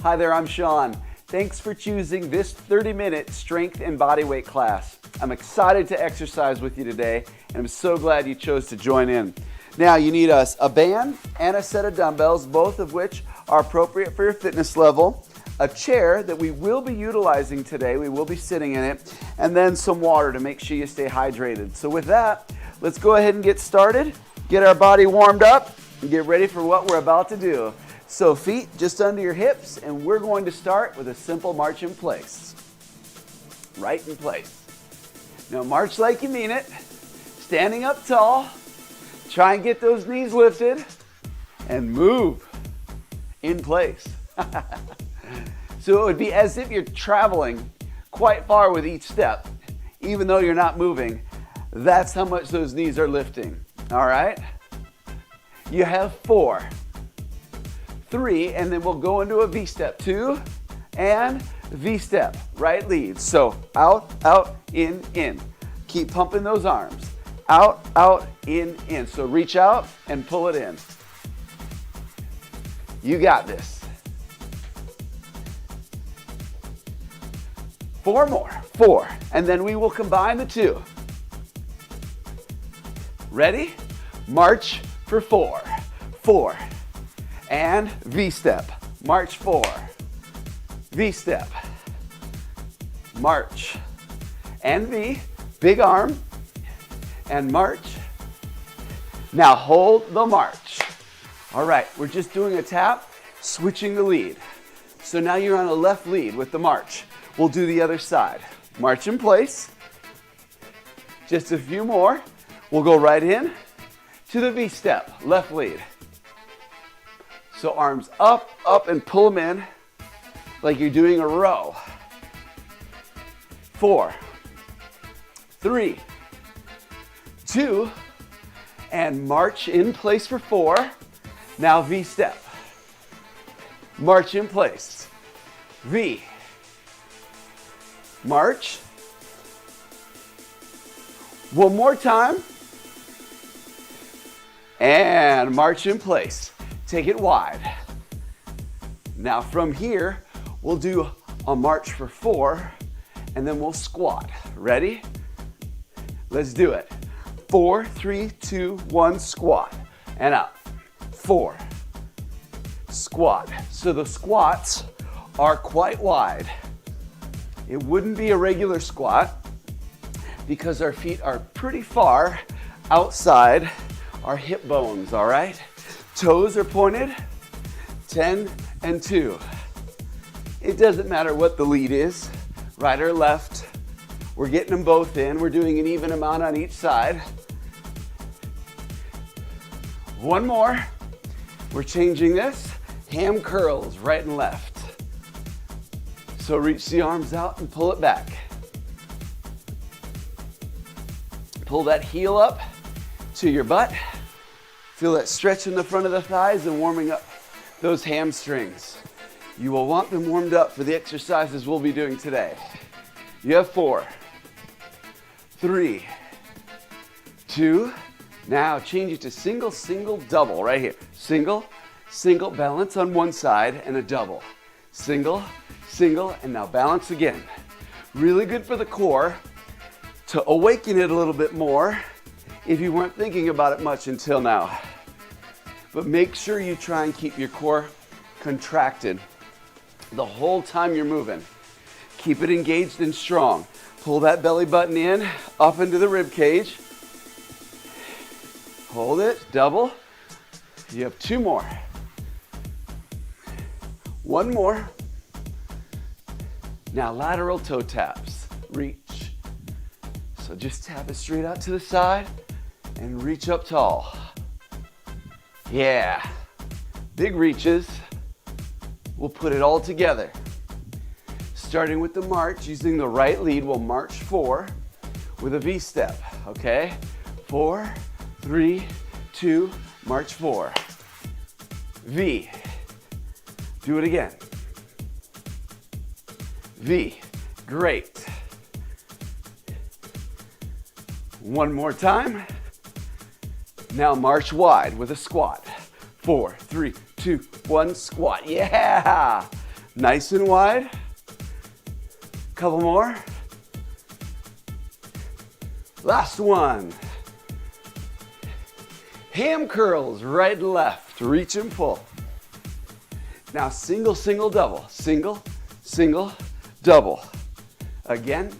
Hi there, I'm Sean. Thanks for choosing this 30-minute strength and bodyweight class. I'm excited to exercise with you today, and I'm so glad you chose to join in. Now, you need a band and a set of dumbbells, both of which are appropriate for your fitness level, a chair that we will be utilizing today, we will be sitting in it, and then some water to make sure you stay hydrated. So with that, let's go ahead and get started, get our body warmed up, and get ready for what we're about to do. So feet just under your hips, and we're going to start with a simple march in place. Right in place. Now march like you mean it, standing up tall, try and get those knees lifted, and move in place. So it would be as if you're traveling quite far with each step, even though you're not moving. That's how much those knees are lifting, all right? You have 4, 3, and then we'll go into a V-step, 2, and V-step, right lead. So out, out, in, in. Keep pumping those arms. Out, out, in, in. So reach out and pull it in. You got this. 4 more, 4, and then we will combine the 2. Ready? March for 4, 4, and V-step, march 4, V-step, march, and V, big arm, and march. Now hold the march. All right, we're just doing a tap, switching the lead. So now you're on a left lead with the march. We'll do the other side. March in place. Just a few more. We'll go right in to the V-step, left lead. So arms up, up, and pull them in like you're doing a row. 4, 3, 2, and march in place for 4. Now V-step. March in place. V. March. One more time. And march in place. Take it wide. Now from here, we'll do a march for 4, and then we'll squat. Ready? Let's do it. 4, 3, 2, 1, squat. And up. 4. Squat. So the squats are quite wide. It wouldn't be a regular squat because our feet are pretty far outside our hip bones, all right? Toes are pointed, 10 and 2. It doesn't matter what the lead is, right or left. We're getting them both in. We're doing an even amount on each side. One more. We're changing this. Ham curls, right and left. So reach the arms out and pull it back. Pull that heel up to your butt. Feel that stretch in the front of the thighs and warming up those hamstrings. You will want them warmed up for the exercises we'll be doing today. You have 4, 3, 2. Now change it to single, single, double right here. Single, single, balance on one side and a double. Single, single, and now balance again. Really good for the core to awaken it a little bit more if you weren't thinking about it much until now. But make sure you try and keep your core contracted the whole time you're moving. Keep it engaged and strong. Pull that belly button in, up into the rib cage. Hold it, double. You have 2 more. 1 more. Now lateral toe taps, reach. So just tap it straight out to the side and reach up tall. Yeah, big reaches. We'll put it all together. Starting with the march, using the right lead, we'll march 4 with a V-step, okay? 4, 3, 2, march 4. V. Do it again. V. Great. One more time. Now march wide with a squat. 4, 3, 2, 1, squat. Yeah! Nice and wide. Couple more. Last one. Ham curls, right and left. Reach and pull. Now single, single, double. Single, single, double. Again.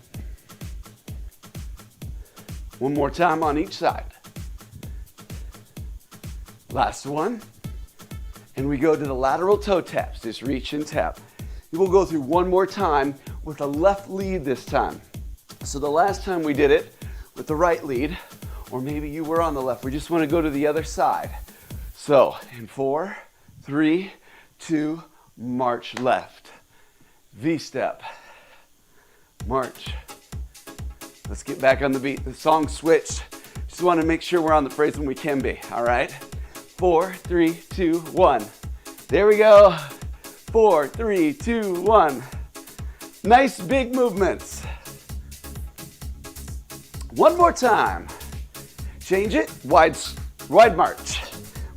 One more time on each side. Last one. And we go to the lateral toe taps. Just reach and tap. We'll go through one more time with a left lead this time. So the last time we did it with the right lead, or maybe you were on the left, we just want to go to the other side. So in 4, 3, 2, march left. V-step. March. Let's get back on the beat. The song switched. Just want to make sure we're on the phrase when we can be, all right? 4, 3, 2, 1. There we go. 4, 3, 2, 1. Nice big movements. One more time. Change it. Wide march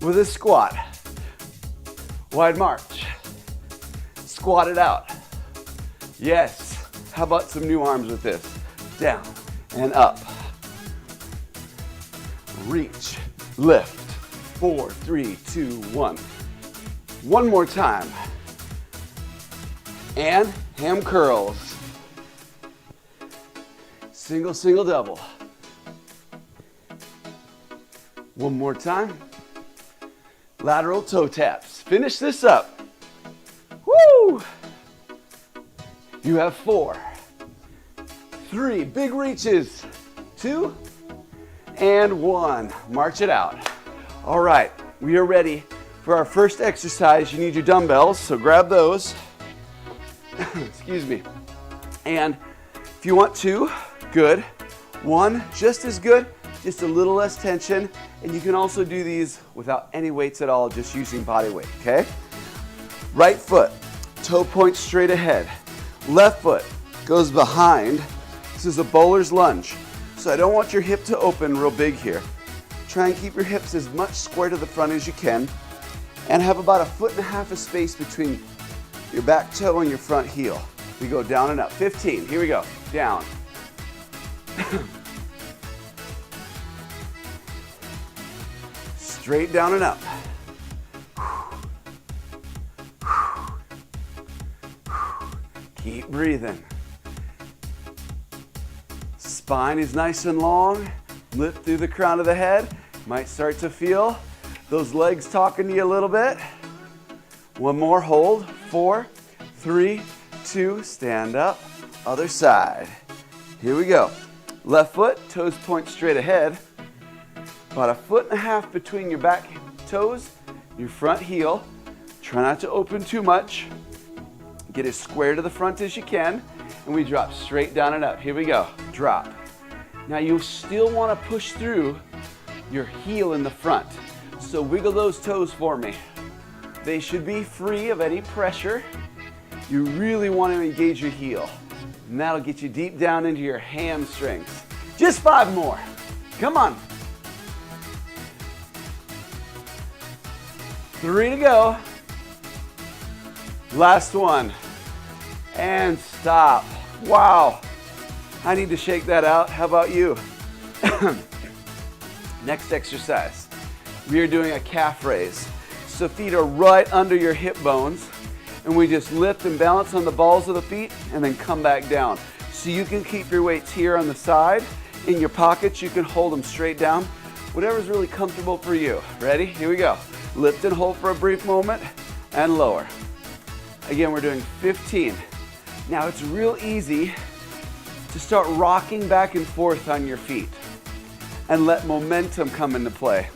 with a squat. Wide march. Squat it out. Yes. How about some new arms with this? Down and up. Reach. Lift. 4, 3, 2, 1. One more time. And ham curls. Single, single, double. One more time. Lateral toe taps. Finish this up. Woo! You have 4, 3, big reaches. 2, and 1. March it out. All right, we are ready for our first exercise. You need your dumbbells, so grab those. Excuse me. And if you want 2, good. 1, just as good, just a little less tension. And you can also do these without any weights at all, just using body weight, okay? Right foot, toe point straight ahead. Left foot goes behind. This is a bowler's lunge. So I don't want your hip to open real big here. Try and keep your hips as much square to the front as you can, and have about 1.5 feet of space between your back toe and your front heel. We go down and up. 15, here we go. Down. Straight down and up. Keep breathing. Spine is nice and long. Lift through the crown of the head. Might start to feel those legs talking to you a little bit. One more, hold. 4, 3, 2, stand up. Other side. Here we go. Left foot, toes point straight ahead. About 1.5 feet between your back toes, your front heel. Try not to open too much. Get as square to the front as you can. And we drop straight down and up. Here we go. Drop. Now you still want to push through your heel in the front. So wiggle those toes for me. They should be free of any pressure. You really want to engage your heel. And that'll get you deep down into your hamstrings. Just 5 more. Come on. 3 to go. Last one. And stop. Wow. I need to shake that out. How about you? Next exercise. We are doing a calf raise. So feet are right under your hip bones. And we just lift and balance on the balls of the feet and then come back down. So you can keep your weights here on the side. In your pockets, you can hold them straight down. Whatever's really comfortable for you. Ready? Here we go. Lift and hold for a brief moment and lower. Again, we're doing 15. Now it's real easy to start rocking back and forth on your feet and let momentum come into play.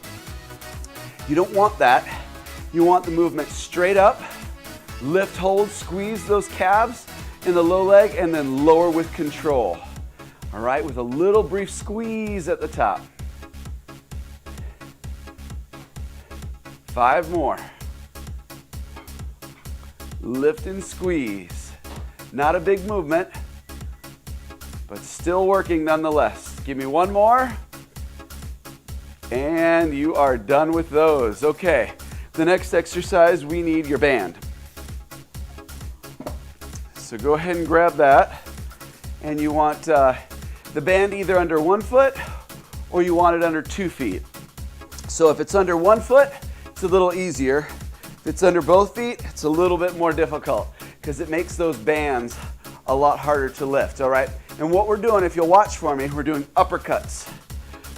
You don't want that. You want the movement straight up, lift, hold, squeeze those calves in the low leg, and then lower with control. All right, with a little brief squeeze at the top. 5 more. Lift and squeeze. Not a big movement, but still working nonetheless. Give me 1 more. And you are done with those. Okay, the next exercise, we need your band. So go ahead and grab that. And you want the band either under 1 foot or you want it under 2 feet. So if it's under 1 foot, it's a little easier. If it's under both feet, it's a little bit more difficult because it makes those bands a lot harder to lift, all right? And what we're doing, if you'll watch for me, we're doing uppercuts.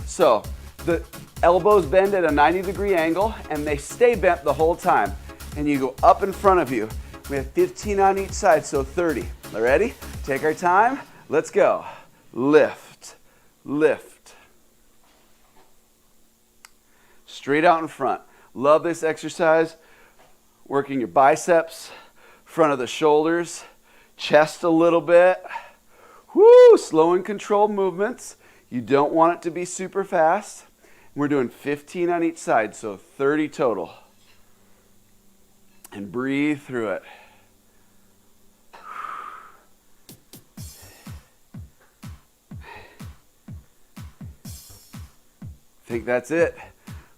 So the elbows bend at a 90-degree angle and they stay bent the whole time. And you go up in front of you. We have 15 on each side, so 30. Ready? Take our time. Let's go. Lift, lift. Straight out in front. Love this exercise. Working your biceps, front of the shoulders, chest a little bit. Woo! Slow and controlled movements. You don't want it to be super fast. We're doing 15 on each side, so 30 total. And breathe through it. I think that's it.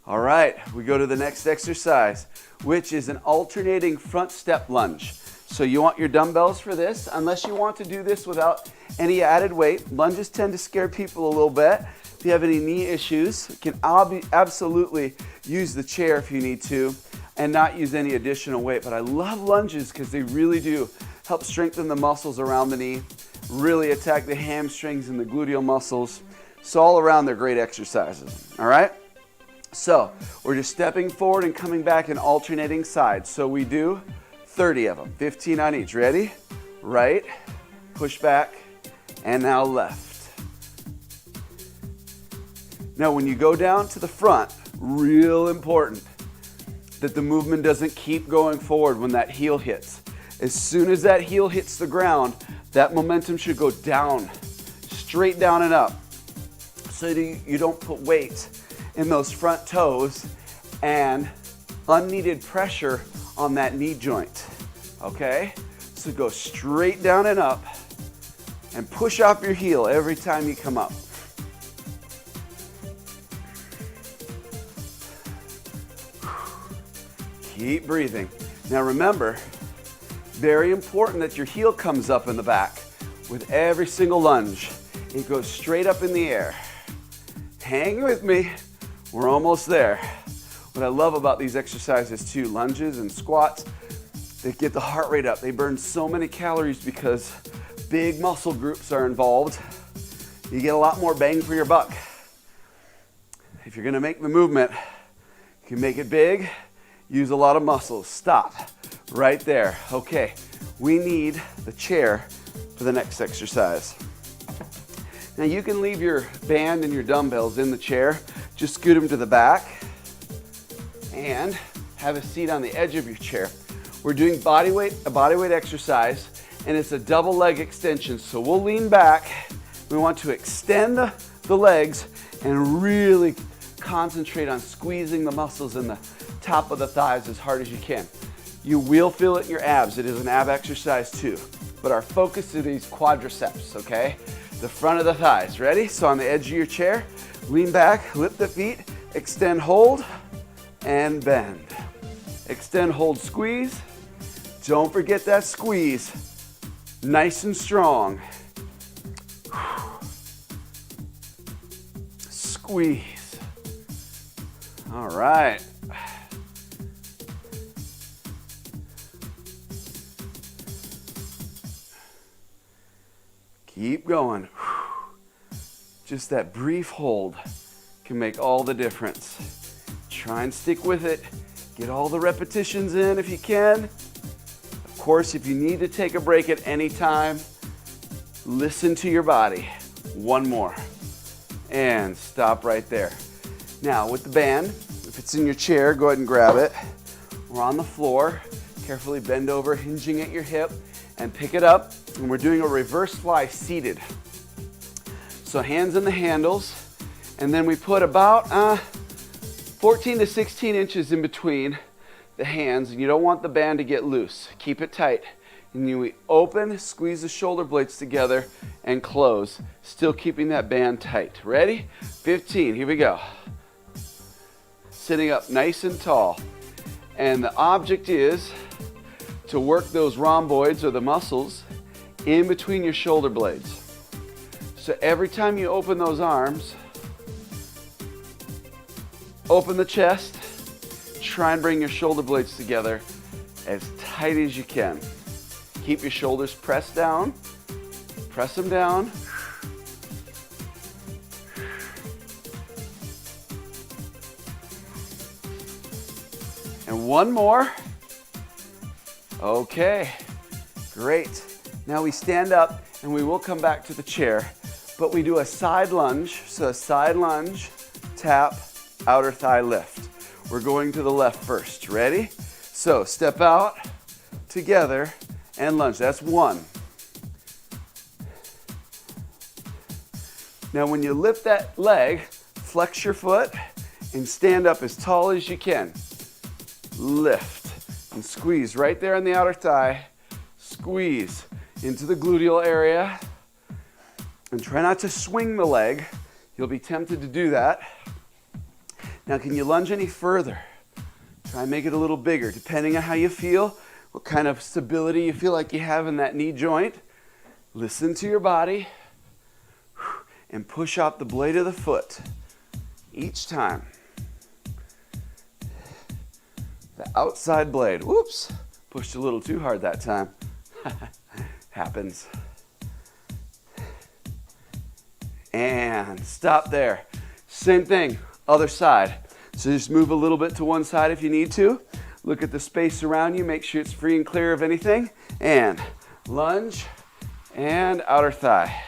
All right, we go to the next exercise, which is an alternating front step lunge. So you want your dumbbells for this, unless you want to do this without any added weight. Lunges tend to scare people a little bit. If you have any knee issues, you can absolutely use the chair if you need to and not use any additional weight. But I love lunges because they really do help strengthen the muscles around the knee, really attack the hamstrings and the gluteal muscles. So all around, they're great exercises, all right? So we're just stepping forward and coming back in alternating sides. So we do 30 of them, 15 on each. Ready? Right, push back, and now left. Now when you go down to the front, real important that the movement doesn't keep going forward when that heel hits. As soon as that heel hits the ground, that momentum should go down, straight down and up, so that you don't put weight in those front toes and unneeded pressure on that knee joint, okay? So go straight down and up and push off your heel every time you come up. Keep breathing. Now remember, very important that your heel comes up in the back with every single lunge. It goes straight up in the air. Hang with me. We're almost there. What I love about these exercises too, lunges and squats, they get the heart rate up. They burn so many calories because big muscle groups are involved. You get a lot more bang for your buck. If you're gonna make the movement, you can make it big, use a lot of muscles. Stop right there. Okay, we need the chair for the next exercise. Now you can leave your band and your dumbbells in the chair. Just scoot them to the back and have a seat on the edge of your chair. We're doing a bodyweight exercise, and it's a double leg extension. So we'll lean back. We want to extend the legs and really concentrate on squeezing the muscles in the top of the thighs as hard as you can. You will feel it in your abs. It is an ab exercise too. But our focus is these quadriceps, okay? The front of the thighs. Ready? So on the edge of your chair, lean back, lift the feet, extend, hold, and bend. Extend, hold, squeeze. Don't forget that squeeze. Nice and strong. Squeeze. All right. Keep going. Just that brief hold can make all the difference. Try and stick with it. Get all the repetitions in if you can. Of course, if you need to take a break at any time, listen to your body. One more. And stop right there. Now with the band, if it's in your chair, go ahead and grab it. We're on the floor. Carefully bend over, hinging at your hip, and pick it up. And we're doing a reverse fly seated. So hands in the handles, and then we put about 14 to 16 inches in between the hands, and you don't want the band to get loose. Keep it tight. And then we open, squeeze the shoulder blades together, and close, still keeping that band tight. Ready? 15, here we go. Sitting up nice and tall. And the object is to work those rhomboids or the muscles in between your shoulder blades. So every time you open those arms, open the chest, try and bring your shoulder blades together as tight as you can. Keep your shoulders pressed down, press them down. And one more. Okay, great. Now we stand up and we will come back to the chair, but we do a side lunge. So a side lunge, tap, outer thigh lift. We're going to the left first. Ready? So step out, together, and lunge. That's one. Now when you lift that leg, flex your foot and stand up as tall as you can. Lift and squeeze right there on the outer thigh. Squeeze into the gluteal area. And try not to swing the leg. You'll be tempted to do that. Now can you lunge any further? Try and make it a little bigger, depending on how you feel, what kind of stability you feel like you have in that knee joint. Listen to your body and push out the blade of the foot each time. The outside blade. Whoops, pushed a little too hard that time. Happens. And stop there. Same thing, other side. So just move a little bit to one side if you need to. Look at the space around you, make sure it's free and clear of anything. And lunge and outer thigh.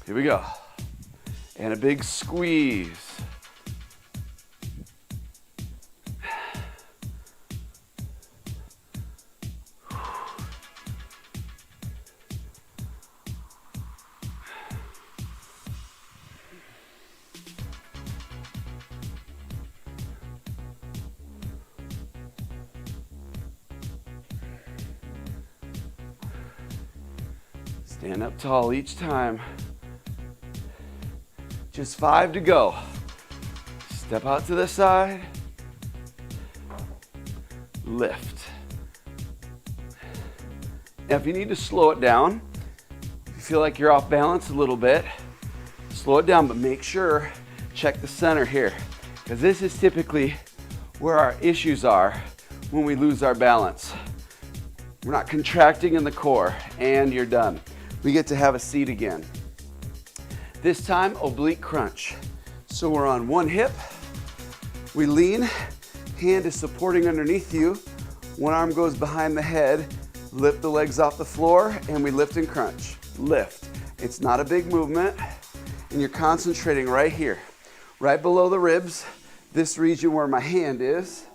Here we go. And a big squeeze. Stand up tall each time. Just 5 to go. Step out to the side. Lift. Now if you need to slow it down, if you feel like you're off balance a little bit, slow it down, but make sure, check the center here, because this is typically where our issues are when we lose our balance. We're not contracting in the core, and you're done. We get to have a seat again. This time, oblique crunch. So we're on one hip, we lean, hand is supporting underneath you, one arm goes behind the head, lift the legs off the floor, and we lift and crunch. Lift. It's not a big movement, and you're concentrating right here, right below the ribs, this region where my hand is.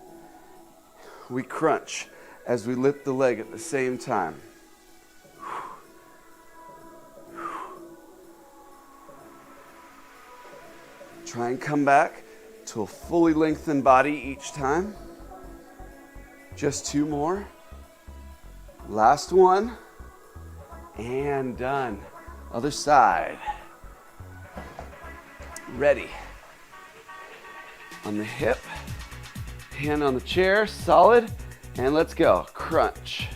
We crunch as we lift the leg at the same time. Try and come back to a fully lengthened body each time. Just 2 more. Last one. And done. Other side. Ready. On the hip. Hand on the chair, solid. And let's go. Crunch.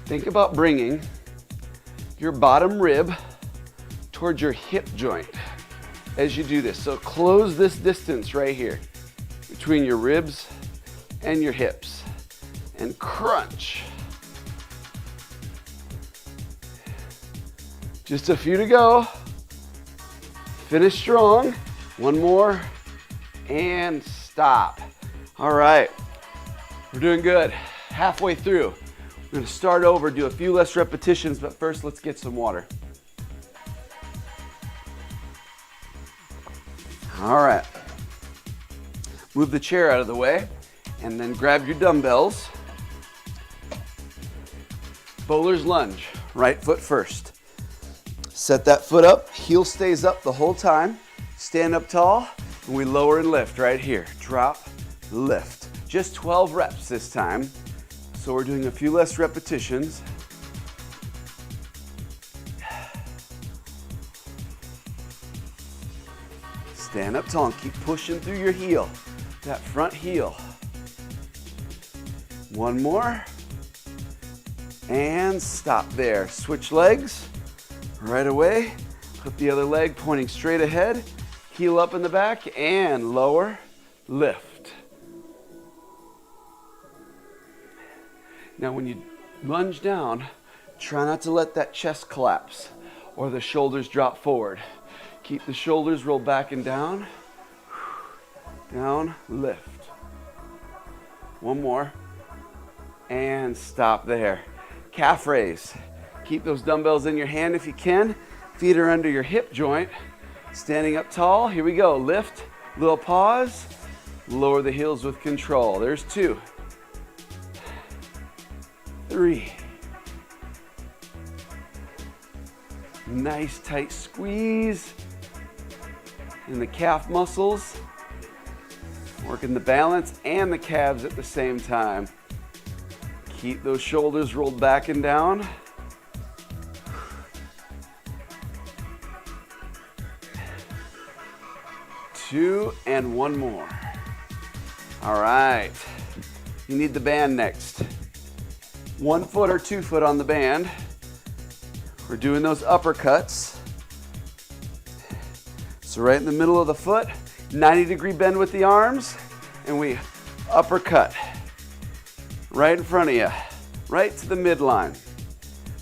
Think about bringing your bottom rib towards your hip joint as you do this. So close this distance right here between your ribs and your hips and crunch. Just a few to go. Finish strong. One more and stop. All right, we're doing good. Halfway through. We're gonna start over, do a few less repetitions, but first let's get some water. All right, move the chair out of the way and then grab your dumbbells. Bowler's lunge, right foot first. Set that foot up, heel stays up the whole time. Stand up tall, and we lower and lift right here. Drop, lift. Just 12 reps this time, so we're doing a few less repetitions. Stand up tall and keep pushing through your heel, that front heel. One more, and stop there. Switch legs right away. Put the other leg pointing straight ahead. Heel up in the back and lower, lift. Now when you lunge down, try not to let that chest collapse or the shoulders drop forward. Keep the shoulders rolled back and down. Down, lift. One more. And stop there. Calf raise. Keep those dumbbells in your hand if you can. Feet are under your hip joint. Standing up tall. Here we go. Lift. Little pause. Lower the heels with control. There's 2. 3. Nice tight squeeze in the calf muscles. Working the balance and the calves at the same time. Keep those shoulders rolled back and down. Two and one more. All right. You need the band next. 1 foot or 2 foot on the band. We're doing those uppercuts. So right in the middle of the foot, 90-degree bend with the arms, and we uppercut right in front of you, right to the midline.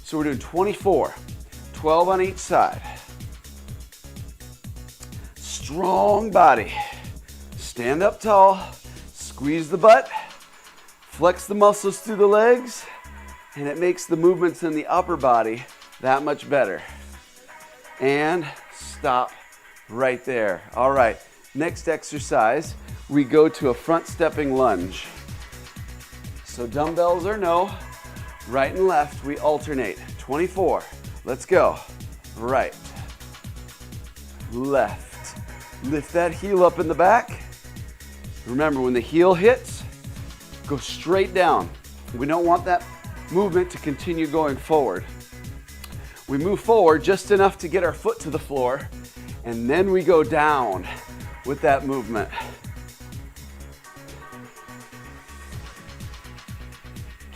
So we're doing 24, 12 on each side. Strong body. Stand up tall, squeeze the butt, flex the muscles through the legs, and it makes the movements in the upper body that much better. And stop right there. All right, next exercise, we go to a front stepping lunge. So dumbbells or no, right and left, we alternate. 24, let's go. Right, left. Lift that heel up in the back. Remember, when the heel hits, go straight down. We don't want that movement to continue going forward. We move forward just enough to get our foot to the floor, and then we go down with that movement.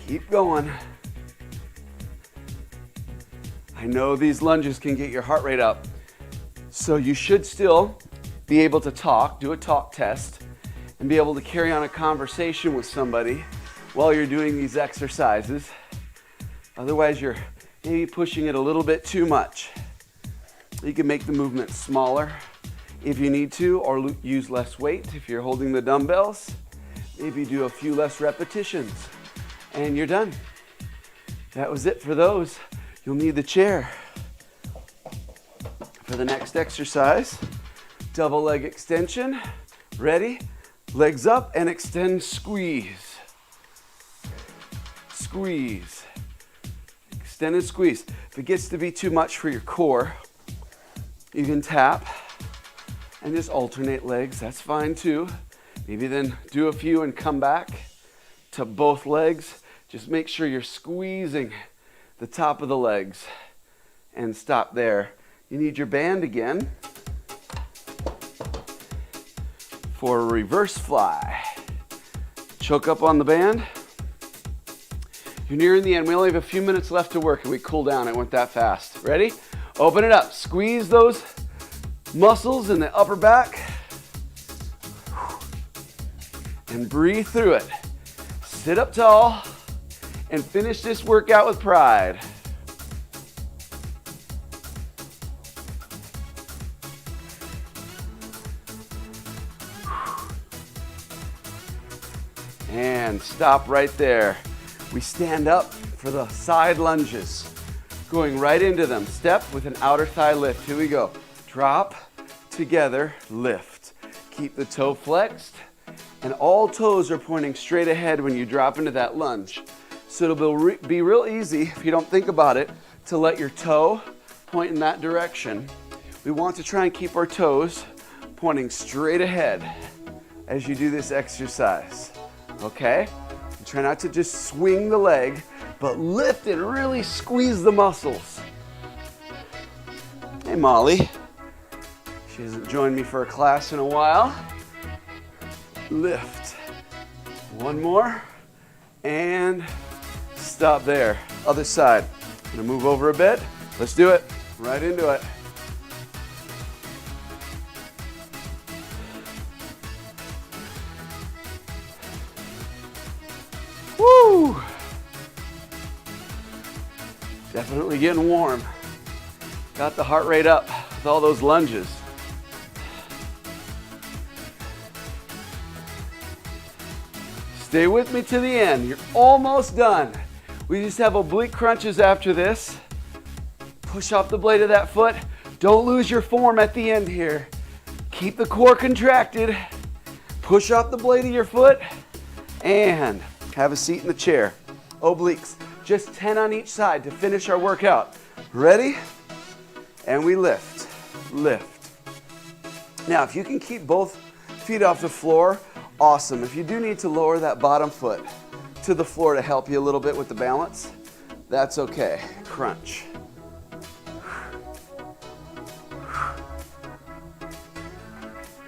Keep going. I know these lunges can get your heart rate up, so you should still be able to talk, do a talk test, and be able to carry on a conversation with somebody while you're doing these exercises. Otherwise, you're maybe pushing it a little bit too much. You can make the movement smaller if you need to, or use less weight if you're holding the dumbbells. Maybe do a few less repetitions, and you're done. That was it for those. You'll need the chair. For the next exercise, double leg extension. Ready? Legs up and extend, squeeze. Squeeze. Extend and squeeze. If it gets to be too much for your core, you can tap and just alternate legs. That's fine too. Maybe then do a few and come back to both legs. Just make sure you're squeezing the top of the legs and stop there. You need your band again for a reverse fly. Choke up on the band. You're nearing the end. We only have a few minutes left to work and we cool down. It went that fast. Ready? Open it up. Squeeze those muscles in the upper back and breathe through it. Sit up tall and finish this workout with pride. And stop right there. We stand up for the side lunges, going right into them. Step with an outer thigh lift. Here we go. Drop, together, lift. Keep the toe flexed, and all toes are pointing straight ahead when you drop into that lunge. So it'll be real easy, if you don't think about it, to let your toe point in that direction. We want to try and keep our toes pointing straight ahead as you do this exercise. Okay? And try not to just swing the leg, but lift and really squeeze the muscles. Hey, Molly. She hasn't joined me for a class in a while. Lift. One more. And stop there. Other side. I'm gonna move over a bit. Let's do it. Right into it. Woo! Definitely getting warm. Got the heart rate up with all those lunges. Stay with me to the end. You're almost done. We just have oblique crunches after this. Push off the blade of that foot. Don't lose your form at the end here. Keep the core contracted. Push off the blade of your foot and have a seat in the chair. Obliques, just 10 on each side to finish our workout. Ready? And we lift, lift. Now, if you can keep both feet off the floor, awesome. If you do need to lower that bottom foot to the floor to help you a little bit with the balance, that's okay. Crunch.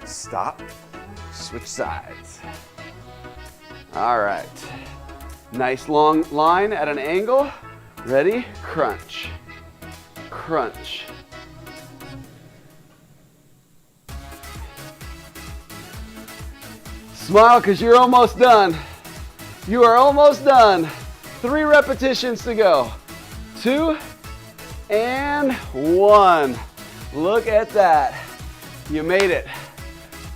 Stop, switch sides. All right. Nice long line at an angle. Ready? Crunch. Crunch. Smile because you're almost done. You are almost done. 3 repetitions to go. 2 and 1. Look at that. You made it.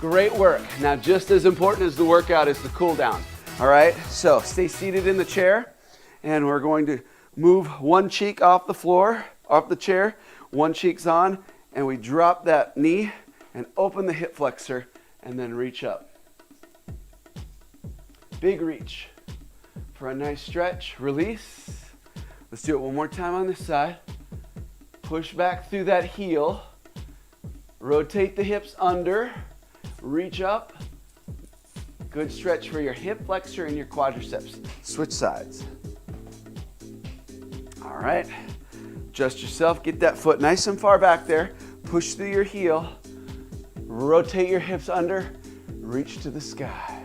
Great work. Now, just as important as the workout is the cool down. All right, so stay seated in the chair, and we're going to move one cheek off the floor, off the chair, one cheek's on, and we drop that knee and open the hip flexor and then reach up. Big reach for a nice stretch, release. Let's do it one more time on this side. Push back through that heel, rotate the hips under, reach up. Good stretch for your hip flexor and your quadriceps. Switch sides. All right. Adjust yourself. Get that foot nice and far back there. Push through your heel. Rotate your hips under. Reach to the sky.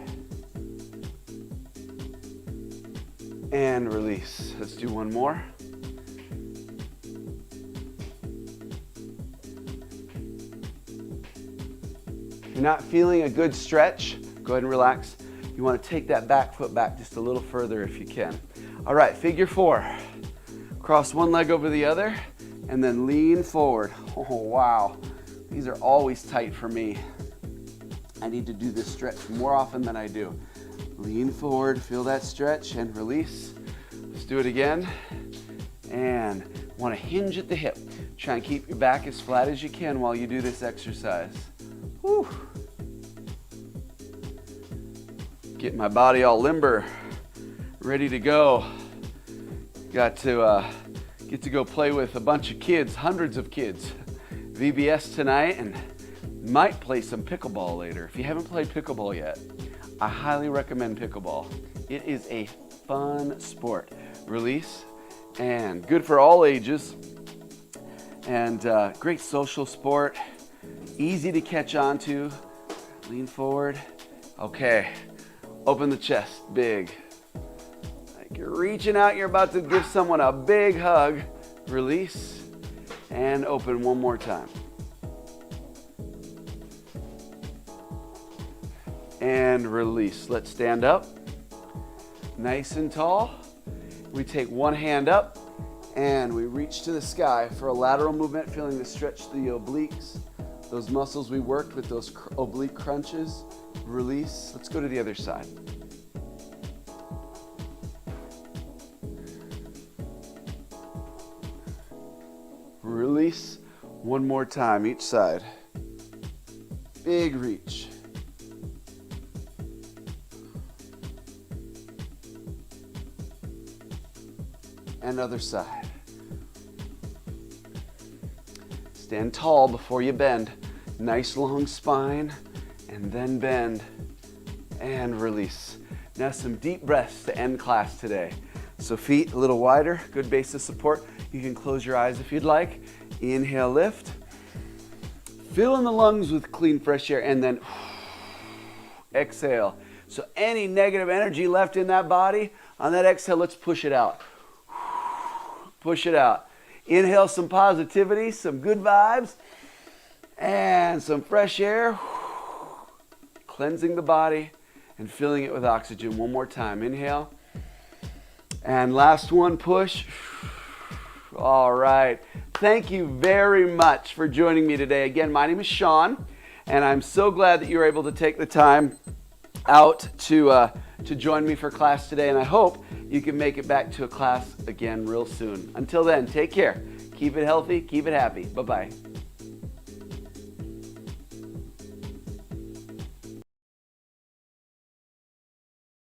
And release. Let's do one more. If you're not feeling a good stretch, go ahead and relax. You want to take that back foot back just a little further if you can. All right, figure 4. Cross one leg over the other and then lean forward. Oh, wow. These are always tight for me. I need to do this stretch more often than I do. Lean forward, feel that stretch and release. Let's do it again. And want to hinge at the hip. Try and keep your back as flat as you can while you do this exercise. Whew. Get my body all limber, ready to go. Got to get to go play with a bunch of kids, hundreds of kids. VBS tonight, and might play some pickleball later. If you haven't played pickleball yet, I highly recommend pickleball. It is a fun sport. Release, and good for all ages, and great social sport. Easy to catch on to. Lean forward. Okay. Open the chest, big. Like you're reaching out, you're about to give someone a big hug. Release, and open one more time. And release. Let's stand up. Nice and tall. We take one hand up, and we reach to the sky for a lateral movement, feeling the stretch through the obliques. Those muscles we worked with, those oblique crunches. Release. Let's go to the other side. Release. One more time, each side. Big reach. And other side. Stand tall before you bend. Nice long spine, and then bend, and release. Now some deep breaths to end class today. So feet a little wider, good base of support. You can close your eyes if you'd like. Inhale, lift. Fill in the lungs with clean, fresh air, and then exhale. So any negative energy left in that body, on that exhale, let's push it out. Push it out. Inhale some positivity, some good vibes, and some fresh air. Cleansing the body and filling it with oxygen. One more time. Inhale. And last one, push. All right. Thank you very much for joining me today. Again, my name is Sean, and I'm so glad that you were able to take the time out to join me for class today, and I hope you can make it back to a class again real soon. Until then, take care. Keep it healthy. Keep it happy. Bye-bye.